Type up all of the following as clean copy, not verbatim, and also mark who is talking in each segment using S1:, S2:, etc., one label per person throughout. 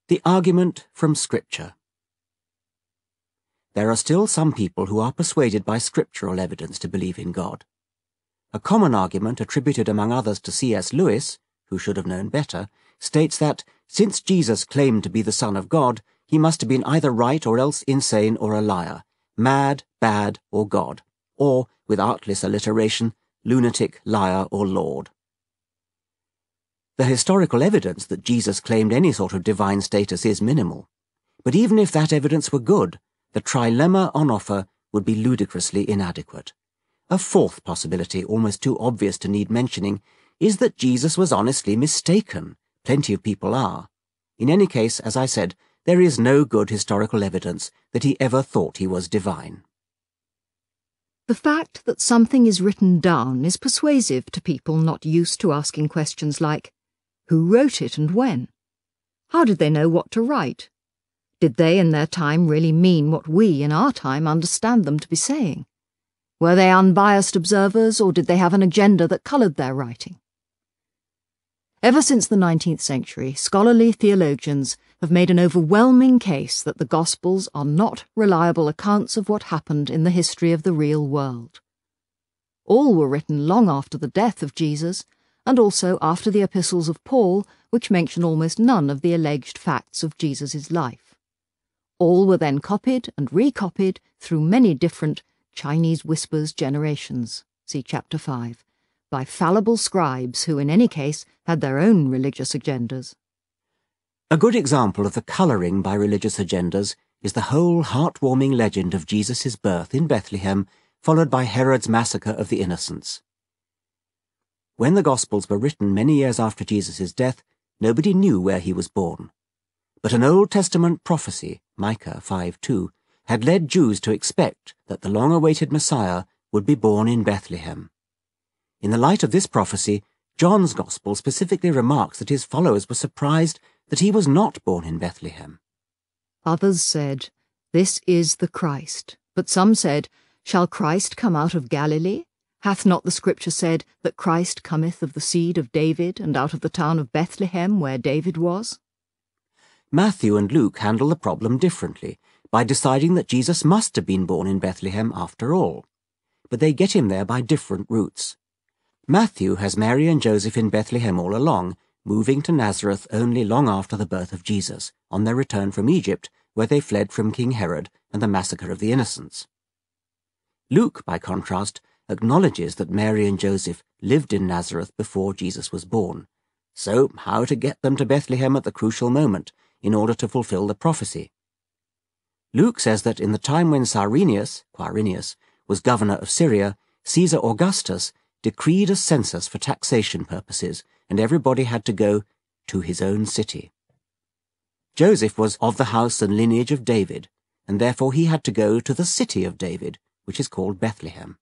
S1: The argument from Scripture. There are still some people who are persuaded by scriptural evidence to believe in God. A common argument attributed among others to C.S. Lewis, who should have known better, states that, since Jesus claimed to be the Son of God, he must have been either right or else insane or a liar, mad, bad, or God, or, with artless alliteration, lunatic, liar, or Lord. The historical evidence that Jesus claimed any sort of divine status is minimal, but even if that evidence were good, the trilemma on offer would be ludicrously inadequate. A fourth possibility, almost too obvious to need mentioning, is that Jesus was honestly mistaken. Plenty of people are. In any case, as I said, there is no good historical evidence that he ever thought he was divine.
S2: The fact that something is written down is persuasive to people not used to asking questions like, who wrote it and when? How did they know what to write? Did they in their time really mean what we in our time understand them to be saying? Were they unbiased observers, or did they have an agenda that coloured their writing? Ever since the 19th century, scholarly theologians have made an overwhelming case that the Gospels are not reliable accounts of what happened in the history of the real world. All were written long after the death of Jesus, and also after the epistles of Paul, which mention almost none of the alleged facts of Jesus' life. All were then copied and recopied through many different Chinese whispers generations, see Chapter 5, by fallible scribes who in any case had their own religious agendas.
S1: A good example of the colouring by religious agendas is the whole heartwarming legend of Jesus' birth in Bethlehem, followed by Herod's massacre of the innocents. When the Gospels were written many years after Jesus' death, nobody knew where he was born. But an Old Testament prophecy, Micah 5:2, had led Jews to expect that the long-awaited Messiah would be born in Bethlehem. In the light of this prophecy, John's Gospel specifically remarks that his followers were surprised that he was not born in Bethlehem.
S2: Others said, "This is the Christ." But some said, "Shall Christ come out of Galilee? Hath not the Scripture said that Christ cometh of the seed of David, and out of the town of Bethlehem, where David was?"
S1: Matthew and Luke handle the problem differently, by deciding that Jesus must have been born in Bethlehem after all. But they get him there by different routes. Matthew has Mary and Joseph in Bethlehem all along, moving to Nazareth only long after the birth of Jesus, on their return from Egypt, where they fled from King Herod and the massacre of the innocents. Luke, by contrast, acknowledges that Mary and Joseph lived in Nazareth before Jesus was born. So, how to get them to Bethlehem at the crucial moment, in order to fulfill the prophecy? Luke says that in the time when Quirinius, was governor of Syria, Caesar Augustus decreed a census for taxation purposes, and everybody had to go to his own city. Joseph was of the house and lineage of David, and therefore he had to go to the city of David, which is called Bethlehem.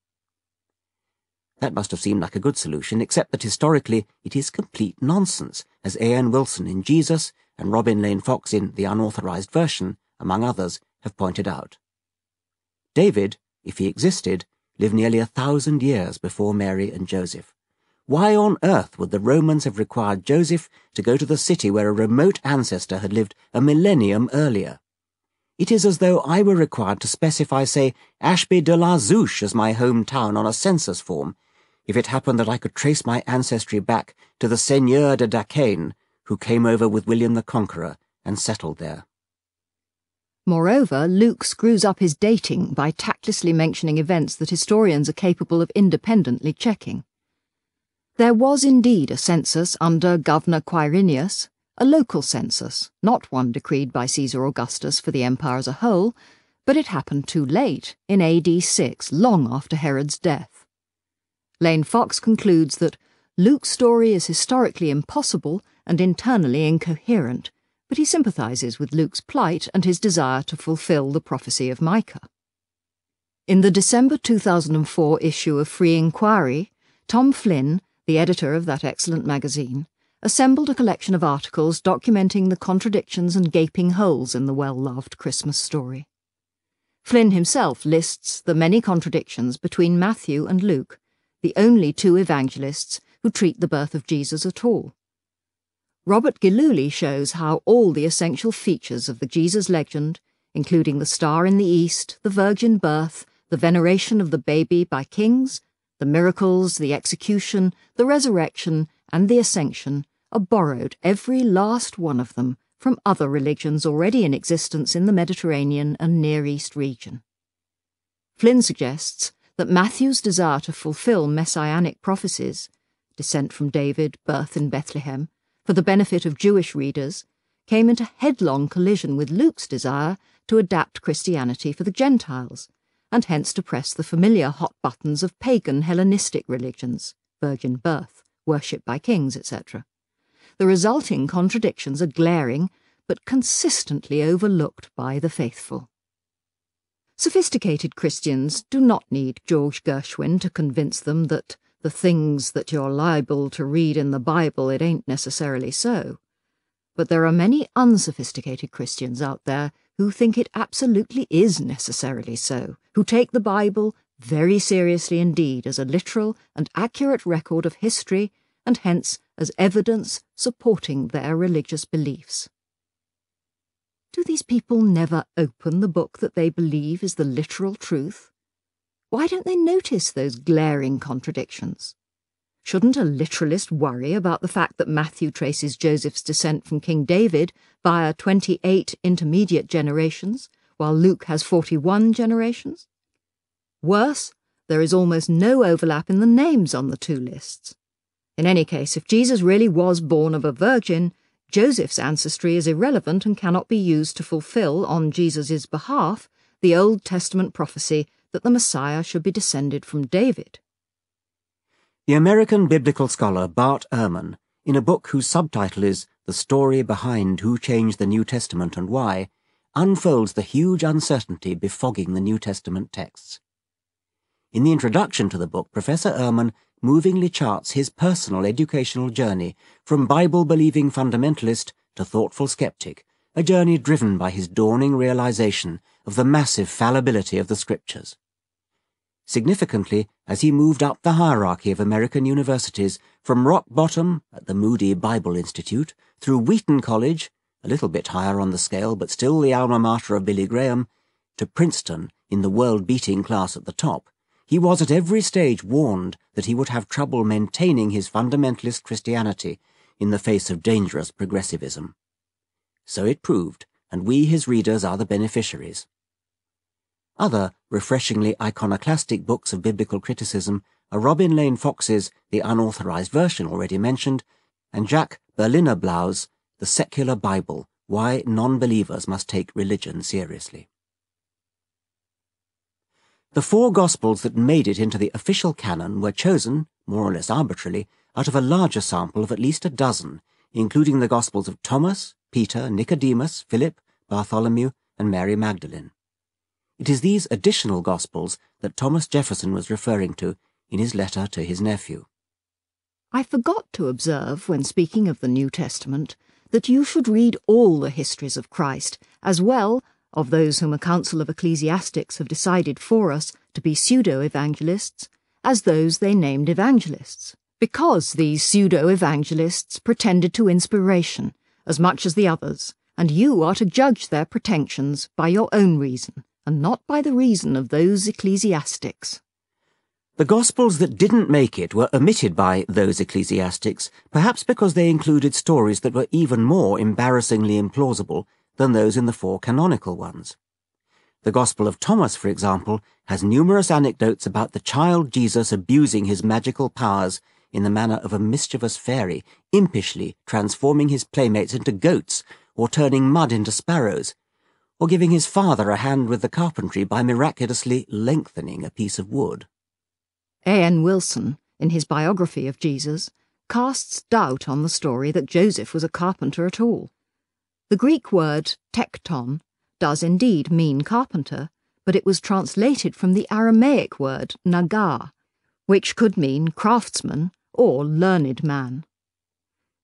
S1: That must have seemed like a good solution, except that historically it is complete nonsense, as A.N. Wilson in Jesus and Robin Lane Fox in The Unauthorized Version, among others, have pointed out. David, if he existed, lived nearly 1,000 years before Mary and Joseph. Why on earth would the Romans have required Joseph to go to the city where a remote ancestor had lived a millennium earlier? It is as though I were required to specify, say, Ashby de la Zouche as my hometown on a census form, if it happened that I could trace my ancestry back to the Seigneur de Dacaine, who came over with William the Conqueror and settled there.
S2: Moreover, Luke screws up his dating by tactlessly mentioning events that historians are capable of independently checking. There was indeed a census under Governor Quirinius, a local census, not one decreed by Caesar Augustus for the empire as a whole, but it happened too late, in AD 6, long after Herod's death. Lane Fox concludes that Luke's story is historically impossible and internally incoherent, but he sympathizes with Luke's plight and his desire to fulfill the prophecy of Micah. In the December 2004 issue of Free Inquiry, Tom Flynn, the editor of that excellent magazine, assembled a collection of articles documenting the contradictions and gaping holes in the well-loved Christmas story. Flynn himself lists the many contradictions between Matthew and Luke, the only two evangelists who treat the birth of Jesus at all. Robert Gillooly shows how all the essential features of the Jesus legend, including the star in the east, the virgin birth, the veneration of the baby by kings, the miracles, the execution, the resurrection, and the ascension, are borrowed, every last one of them, from other religions already in existence in the Mediterranean and Near East region. Flynn suggests that Matthew's desire to fulfill messianic prophecies, descent from David, birth in Bethlehem, for the benefit of Jewish readers, came into headlong collision with Luke's desire to adapt Christianity for the Gentiles, and hence to press the familiar hot buttons of pagan Hellenistic religions, virgin birth, worship by kings, etc. The resulting contradictions are glaring, but consistently overlooked by the faithful. Sophisticated Christians do not need George Gershwin to convince them that the things that you're liable to read in the Bible, it ain't necessarily so. But there are many unsophisticated Christians out there who think it absolutely is necessarily so, who take the Bible very seriously indeed as a literal and accurate record of history and hence as evidence supporting their religious beliefs. Do these people never open the book that they believe is the literal truth? Why don't they notice those glaring contradictions? Shouldn't a literalist worry about the fact that Matthew traces Joseph's descent from King David via 28 intermediate generations, while Luke has 41 generations? Worse, there is almost no overlap in the names on the two lists. In any case, if Jesus really was born of a virgin, Joseph's ancestry is irrelevant and cannot be used to fulfill, on Jesus' behalf, the Old Testament prophecy that the Messiah should be descended from David.
S1: The American biblical scholar Bart Ehrman, in a book whose subtitle is The Story Behind Who Changed the New Testament and Why, unfolds the huge uncertainty befogging the New Testament texts. In the introduction to the book, Professor Ehrman movingly charts his personal educational journey from Bible-believing fundamentalist to thoughtful skeptic, a journey driven by his dawning realization of the massive fallibility of the Scriptures. Significantly, as he moved up the hierarchy of American universities from rock bottom at the Moody Bible Institute, through Wheaton College, a little bit higher on the scale but still the alma mater of Billy Graham, to Princeton in the world-beating class at the top, he was at every stage warned that he would have trouble maintaining his fundamentalist Christianity in the face of dangerous progressivism. So it proved, and we, his readers, are the beneficiaries. Other refreshingly iconoclastic books of biblical criticism are Robin Lane Fox's The Unauthorized Version already mentioned, and Jack Berliner-Blau's The Secular Bible, Why Non-Believers Must Take Religion Seriously. The 4 Gospels that made it into the official canon were chosen, more or less arbitrarily, out of a larger sample of at least a dozen, including the Gospels of Thomas, Peter, Nicodemus, Philip, Bartholomew, and Mary Magdalene. It is these additional Gospels that Thomas Jefferson was referring to in his letter to his nephew.
S2: I forgot to observe, when speaking of the New Testament, that you should read all the histories of Christ, as well of those whom a council of ecclesiastics have decided for us to be pseudo-evangelists, as those they named evangelists, because these pseudo-evangelists pretended to inspiration, as much as the others, and you are to judge their pretensions by your own reason, and not by the reason of those ecclesiastics.
S1: The Gospels that didn't make it were omitted by those ecclesiastics, perhaps because they included stories that were even more embarrassingly implausible than those in the 4 canonical ones. The Gospel of Thomas, for example, has numerous anecdotes about the child Jesus abusing his magical powers in the manner of a mischievous fairy, impishly transforming his playmates into goats, or turning mud into sparrows, or giving his father a hand with the carpentry by miraculously lengthening a piece of wood.
S2: A.N. Wilson, in his biography of Jesus, casts doubt on the story that Joseph was a carpenter at all. The Greek word tekton does indeed mean carpenter, but it was translated from the Aramaic word nagar, which could mean craftsman or learned man.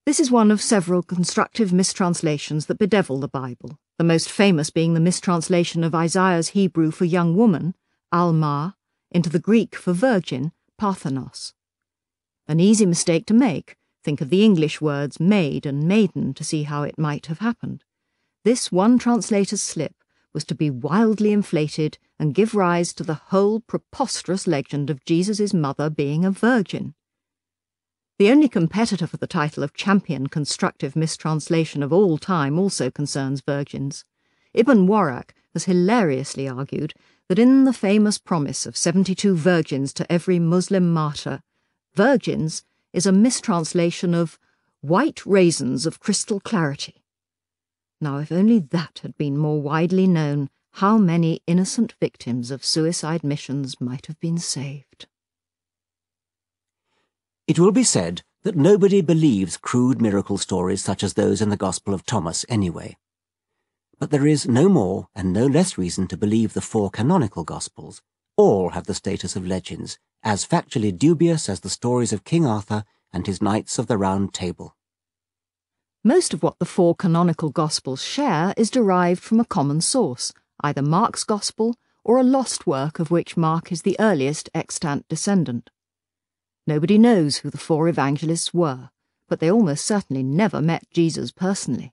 S2: This is one of several constructive mistranslations that bedevil the Bible, the most famous being the mistranslation of Isaiah's Hebrew for young woman, alma, into the Greek for virgin, parthenos. An easy mistake to make, Think of the English words maid and maiden to see how it might have happened. This one translator's slip was to be wildly inflated and give rise to the whole preposterous legend of Jesus' mother being a virgin. The only competitor for the title of champion constructive mistranslation of all time also concerns virgins. Ibn Warraq has hilariously argued that in the famous promise of 72 virgins to every Muslim martyr, virgins is a mistranslation of white raisins of crystal clarity. Now, if only that had been more widely known, how many innocent victims of suicide missions might have been saved.
S1: It will be said that nobody believes crude miracle stories such as those in the Gospel of Thomas anyway. But there is no more and no less reason to believe the 4 canonical Gospels. All have the status of legends, as factually dubious as the stories of King Arthur and his Knights of the Round Table.
S2: Most of what the 4 canonical Gospels share is derived from a common source, either Mark's Gospel or a lost work of which Mark is the earliest extant descendant. Nobody knows who the 4 evangelists were, but they almost certainly never met Jesus personally.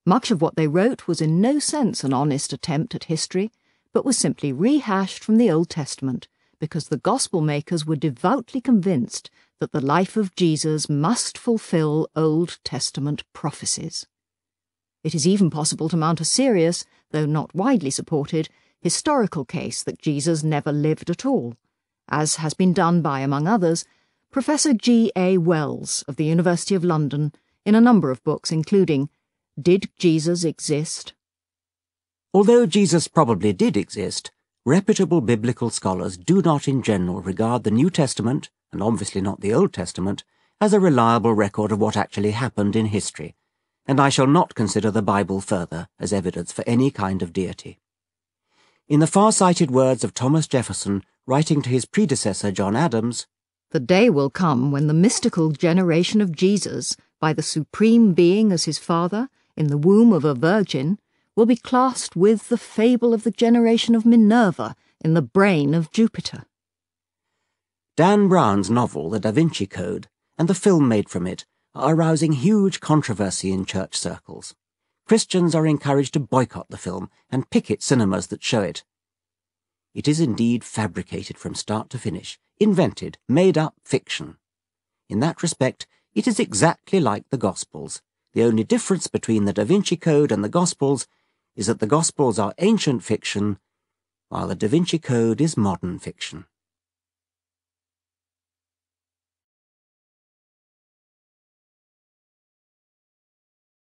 S2: Much of what they wrote was in no sense an honest attempt at history, but was simply rehashed from the Old Testament because the Gospel makers were devoutly convinced that the life of Jesus must fulfill Old Testament prophecies. It is even possible to mount a serious, though not widely supported, historical case that Jesus never lived at all, as has been done by, among others, Professor G. A. Wells of the University of London in a number of books including Did Jesus Exist?
S1: Although Jesus probably did exist, reputable biblical scholars do not in general regard the New Testament, and obviously not the Old Testament, as a reliable record of what actually happened in history, and I shall not consider the Bible further as evidence for any kind of deity. In the far-sighted words of Thomas Jefferson, writing to his predecessor John Adams,
S2: "The day will come when the mystical generation of Jesus, by the Supreme Being as his Father, in the womb of a virgin, will be classed with the fable of the generation of Minerva in the brain of Jupiter."
S1: Dan Brown's novel, The Da Vinci Code, and the film made from it are arousing huge controversy in church circles. Christians are encouraged to boycott the film and picket cinemas that show it. It is indeed fabricated from start to finish, invented, made-up fiction. In that respect, it is exactly like the Gospels. The only difference between the Da Vinci Code and the Gospels is that the Gospels are ancient fiction, while the Da Vinci Code is modern fiction.